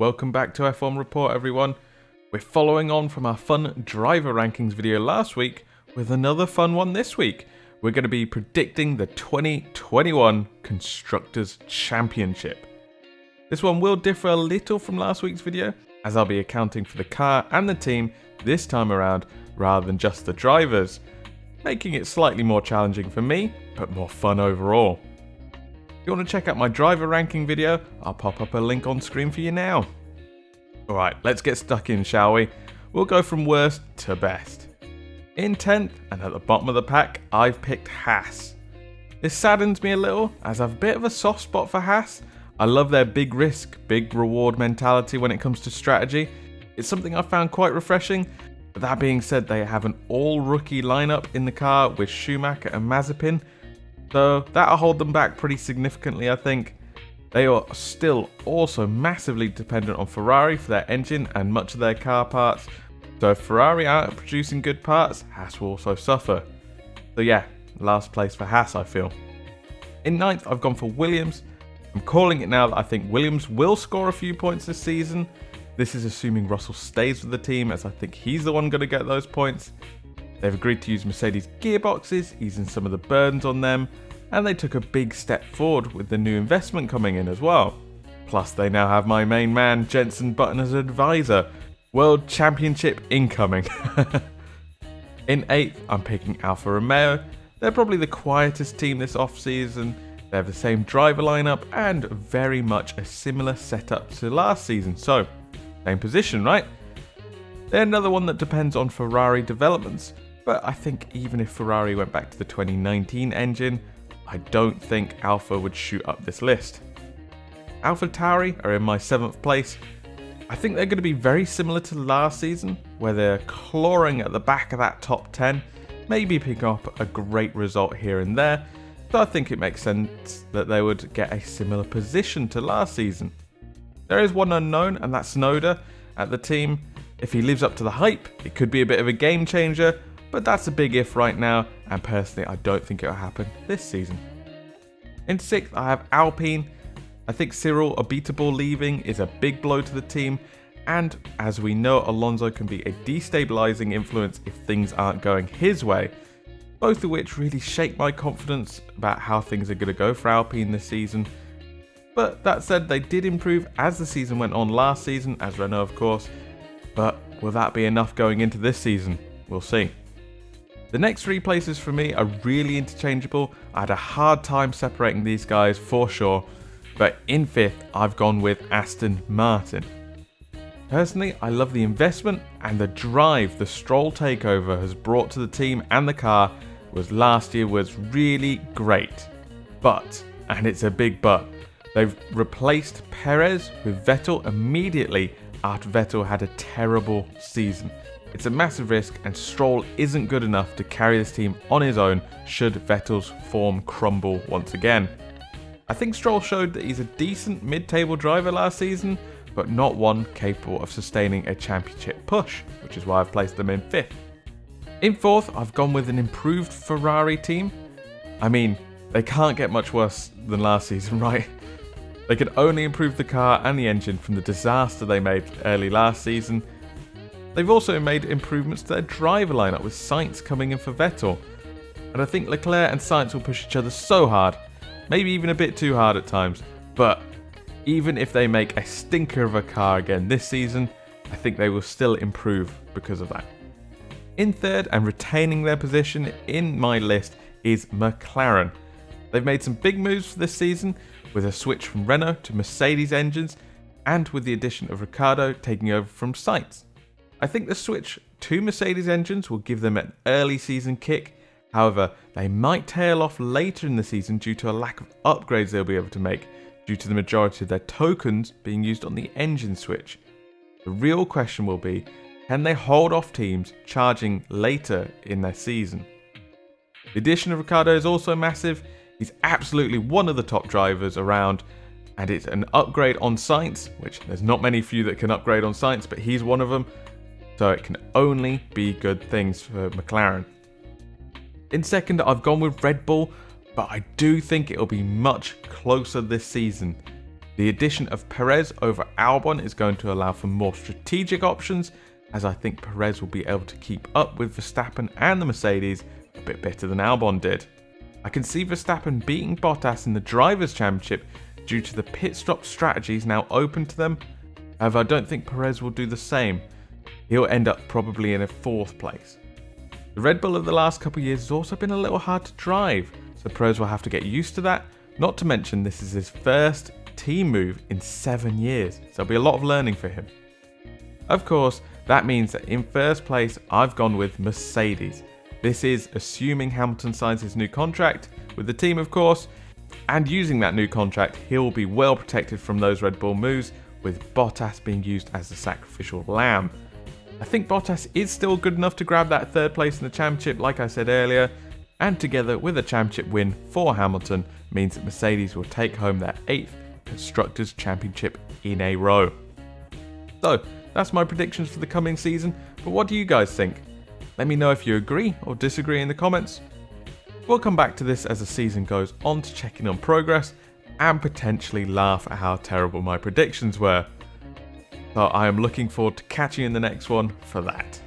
Welcome back to F1 Report, everyone. We're following on from our fun driver rankings video last week with another fun one this week. We're going to be predicting the 2021 Constructors Championship. This one will differ a little from last week's video, as I'll be accounting for the car and the team this time around rather than just the drivers, making it slightly more challenging for me, but more fun overall. If you want to check out my driver ranking video, I'll pop up a link on screen for you now. Alright, let's get stuck in, shall we? We'll go from worst to best. In 10th, and at the bottom of the pack, I've picked Haas. This saddens me a little, as I have a bit of a soft spot for Haas. I love their big risk, big reward mentality when it comes to strategy. It's something I found quite refreshing. But that being said, they have an all-rookie lineup in the car with Schumacher and Mazepin, so that'll hold them back pretty significantly, I think. They are still also massively dependent on Ferrari for their engine and much of their car parts, so if Ferrari aren't producing good parts, Haas will also suffer. So yeah, last place for Haas, I feel. In 9th, I've gone for Williams. I'm calling it now that I think Williams will score a few points this season. This is assuming Russell stays with the team, as I think he's the one going to get those points. They've agreed to use Mercedes gearboxes, easing some of the burdens on them, and they took a big step forward with the new investment coming in as well. Plus they now have my main man Jenson Button as advisor. World Championship incoming. In 8th, I'm picking Alfa Romeo. They're probably the quietest team this off-season. They have the same driver lineup and very much a similar setup to last season, so same position, right? They're another one that depends on Ferrari developments, but I think even if Ferrari went back to the 2019 engine, I don't think Alfa would shoot up this list. Alpha Tauri are in my 7th place. I think they're going to be very similar to last season, where they're clawing at the back of that top 10, maybe picking up a great result here and there, so I think it makes sense that they would get a similar position to last season. There is one unknown, and that's Tsunoda at the team. If he lives up to the hype, it could be a bit of a game changer, but that's a big if right now, and personally I don't think it'll happen this season. In 6th, I have Alpine. I think Cyril Abiteboul leaving is a big blow to the team, and as we know, Alonso can be a destabilising influence if things aren't going his way, both of which really shake my confidence about how things are going to go for Alpine this season. But that said, they did improve as the season went on last season, as Renault of course, but will that be enough going into this season? We'll see. The next 3 places for me are really interchangeable. I had a hard time separating these guys for sure, but in 5th I've gone with Aston Martin. Personally, I love the investment and the drive the Stroll takeover has brought to the team and the car last year was really great. But, and it's a big but, they've replaced Perez with Vettel immediately after Vettel had a terrible season. It's a massive risk, and Stroll isn't good enough to carry this team on his own should Vettel's form crumble once again. I think Stroll showed that he's a decent mid-table driver last season, but not one capable of sustaining a championship push, which is why I've placed them in 5th. In 4th, I've gone with an improved Ferrari team. I mean, they can't get much worse than last season, right? They could only improve the car and the engine from the disaster they made early last season. They've also made improvements to their driver lineup with Sainz coming in for Vettel. And I think Leclerc and Sainz will push each other so hard, maybe even a bit too hard at times, but even if they make a stinker of a car again this season, I think they will still improve because of that. In 3rd, and retaining their position in my list, is McLaren. They've made some big moves for this season, with a switch from Renault to Mercedes engines, and with the addition of Ricciardo taking over from Sainz. I think the switch to Mercedes engines will give them an early season kick. However, they might tail off later in the season due to a lack of upgrades they'll be able to make, due to the majority of their tokens being used on the engine switch. The real question will be, can they hold off teams charging later in their season? The addition of Ricciardo is also massive. He's absolutely one of the top drivers around, and it's an upgrade on Sainz, which there's not many few that can upgrade on Sainz, but he's one of them. So it can only be good things for McLaren. In 2nd, I've gone with Red Bull, but I do think it'll be much closer this season. The The addition of Perez over Albon is going to allow for more strategic options, as I think Perez will be able to keep up with Verstappen and the Mercedes a bit better than Albon did. I can see Verstappen beating Bottas in the Drivers' Championship due to the pit stop strategies now open to them. However, I don't think Perez will do the same. He'll end up probably in a 4th place. The Red Bull of the last couple of years has also been a little hard to drive, so Perez will have to get used to that, not to mention this is his first team move in 7 years, so there'll be a lot of learning for him. Of course, that means that in first place I've gone with Mercedes. This is assuming Hamilton signs his new contract with the team, of course, and using that new contract he'll be well protected from those Red Bull moves, with Bottas being used as the sacrificial lamb. I think Bottas is still good enough to grab that 3rd place in the championship like I said earlier, and together with a championship win for Hamilton means that Mercedes will take home their 8th Constructors Championship in a row. So that's my predictions for the coming season, but what do you guys think? Let me know if you agree or disagree in the comments. We'll come back to this as the season goes on to check in on progress and potentially laugh at how terrible my predictions were. So I am looking forward to catching you in the next one for that.